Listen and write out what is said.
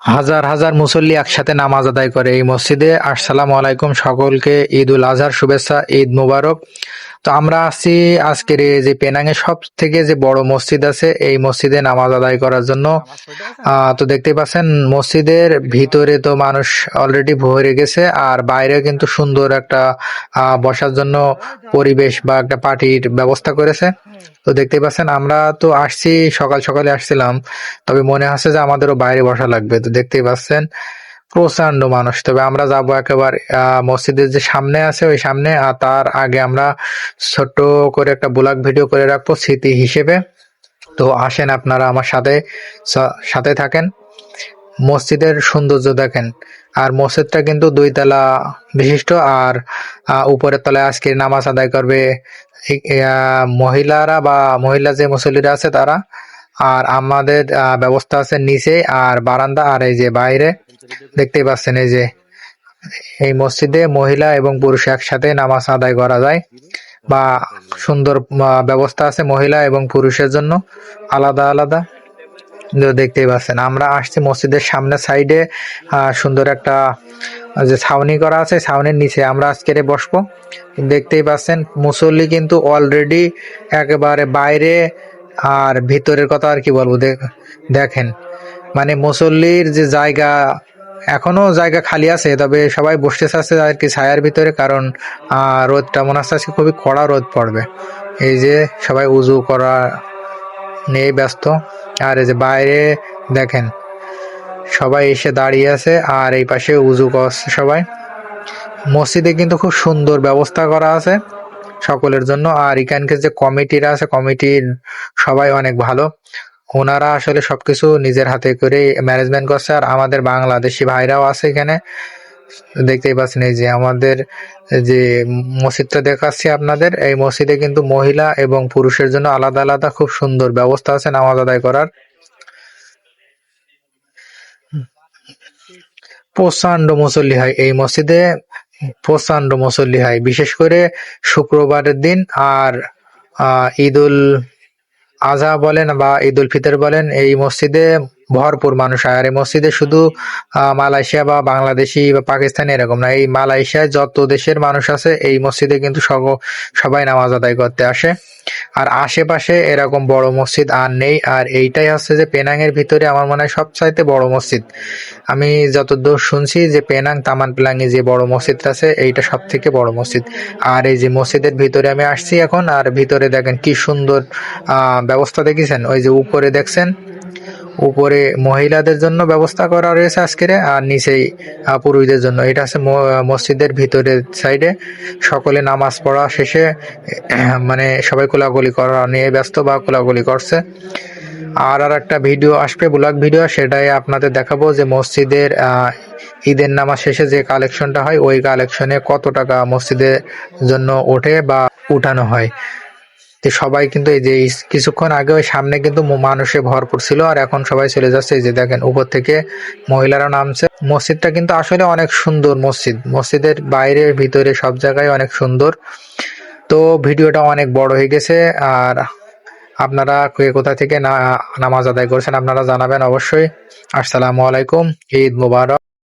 হাজার হাজার মুসল্লি একসাথে নামাজ আদায় করে এই মসজিদে। আসসালামু আলাইকুম, সকলকে ঈদ উল আজহার শুভেচ্ছা, ঈদ মুবারক। তো আমরা আছি আজকের এই যে পেনাং এর সব থেকে যে বড় মসজিদ আছে এই মসজিদে নামাজ আদায় করার জন্য। তো দেখতে পাচ্ছেন মসজিদের ভিতরে তো মানুষ অলরেডি ভরে গেছে, আর বাইরে কিন্তু সুন্দর একটা বসার জন্য পরিবেশ বা একটা পার্টির ব্যবস্থা করেছে। তো দেখতে পাচ্ছেন আমরা তো আসছি সকাল সকালে আসছিলাম, তবে মনে হচ্ছে যে আমাদেরও বাইরে বসা লাগবে। তো দেখতেই পাচ্ছেন প্রচন্ড মানুষ। তবে আমরা যাবো একেবারে মসজিদের যে সামনে আছে ওই সামনে, আর তার আগে আমরা ছোট্ট করে একটা ব্লগ ভিডিও করে রাখবো স্মৃতি হিসেবে। তো আসেন আপনারা আমার সাথে সাথে থাকেন, মসজিদের সৌন্দর্য দেখেন। আর মসজিদটা কিন্তু 2 তলা বিশিষ্ট, আর উপরের তলায় আজকে নামাজ আদায় করবে মহিলারা বা মহিলা যে মুসল্লিরা আছে তারা। আর আমাদের ব্যবস্থা আছে নিচে আর বারান্দা, আর এই যে বাইরে দেখতেই পাচ্ছেন এই যে এই মসজিদে মহিলা এবং পুরুষ একসাথে নামাজ আদায় করা যায়, বা সুন্দর ব্যবস্থা আছে মহিলা এবং পুরুষের জন্য আলাদা আলাদা। দেখতেই পাচ্ছেন আমরা আসছি মসজিদের সামনে সাইডে সুন্দর একটা যে ছাউনি করা আছে, ছাউনির নিচে আমরা আজকে বসবো। দেখতেই পাচ্ছেন মুসল্লি কিন্তু অলরেডি একেবারে বাইরে, আর ভিতরের কথা আর কি বলবো, দেখেন মানে মুসল্লির যে জায়গা, এখনো জায়গা খালি আছে, তবে সবাই বসতে চাচ্ছে আর কি ছায়ার ভিতরে, কারণ রোদটা মনে হচ্ছে আজকে খুবই কড়া রোদ পড়বে। এই যে সবাই উজু করা নিয়ে ব্যস্ত, আর এই যে বাইরে দেখেন সবাই এসে দাঁড়িয়ে আছে, আর এই পাশে উজু করছে সবাই। মসজিদে কিন্তু খুব সুন্দর ব্যবস্থা করা আছে সকলের জন্য। আর এখানকার যে কমিটিরা আছে, কমিটির সবাই অনেক ভালো, ওনারা আসলে সবকিছু নিজের হাতে করে ম্যানেজমেন্ট করছে। আর আমাদের বাংলাদেশি ভাইরাও আছে এখানে, দেখতেই পাচ্ছেন। এই যে আমাদের যে মসজিদটা দেখাচ্ছি আপনাদের, এই মসজিদে কিন্তু মহিলা এবং পুরুষের জন্য আলাদা আলাদা খুব সুন্দর ব্যবস্থা আছে নামাজ আদায় করার। প্রচন্ড মুসল্লি হয় এই মসজিদে, প্রচন্ড মুসল্লি হয়, বিশেষ করে শুক্রবারের দিন। আর ঈদুল আজহা বলেন বা ঈদুল ফিতর বলেন, এই মসজিদে ভরপুর মানুষ হয়। আর এই মসজিদে শুধু মালয়েশিয়া বা বাংলাদেশি বা পাকিস্তানি এরকম না, এই মালয়েশিয়ায় যত দেশের মানুষ আছে এই মসজিদে কিন্তু সবাই নামাজ আদায় করতে আসে। আর আশেপাশে এরকম বড় মসজিদ আর নেই। আর এইটাই হচ্ছে যে পেনাং এর ভিতরে আমার মনে হয় সবচাইতে বড় মসজিদ। আমি যতদূর শুনছি যে পেনাং তামান পেলাঙ্গি যে বড় মসজিদটা আছে এইটা সব থেকে বড় মসজিদ। আর এই যে মসজিদের ভিতরে আমি আসছি এখন, আর ভিতরে দেখেন কি সুন্দর ব্যবস্থা দেখেছেন। ওই যে উপরে দেখছেন, উপরে মহিলাদের জন্য ব্যবস্থা করা রয়েছে আজকের, আর নিচেই পুরুষদের জন্য। এটা আছে মসজিদের ভিতরের সাইডে। সকলে নামাজ পড়া শেষে মানে সবাই কোলাকুলি করা নিয়ে ব্যস্ত বা কোলাকুলি করছে। আর একটা ভিডিও আসবে, ব্লগ ভিডিও, সেটাই আপনাদের দেখাবো যে মসজিদের ঈদের নামাজ শেষে যে কালেকশনটা হয় ওই কালেকশনে কত টাকা মসজিদের জন্য ওঠে বা উঠানো হয়। তো সবাই কিন্তু এই যে কিছুক্ষণ আগে ওই সামনে কিন্তু মানুষে ভরপুর ছিল, আর এখন সবাই চলে যাচ্ছে। এই যে দেখেন উপর থেকে মহিলারা নামছে। মসজিদটা কিন্তু আসলে অনেক সুন্দর মসজিদ, মসজিদের বাইরে ভিতরে সব জায়গায় অনেক সুন্দর। তো ভিডিওটা অনেক বড় হয়ে গেছে, আর আপনারা কে কোথা থেকে নামাজ আদায় করছেন আপনারা জানাবেন অবশ্যই। আসসালামু আলাইকুম, ঈদ মুবারক।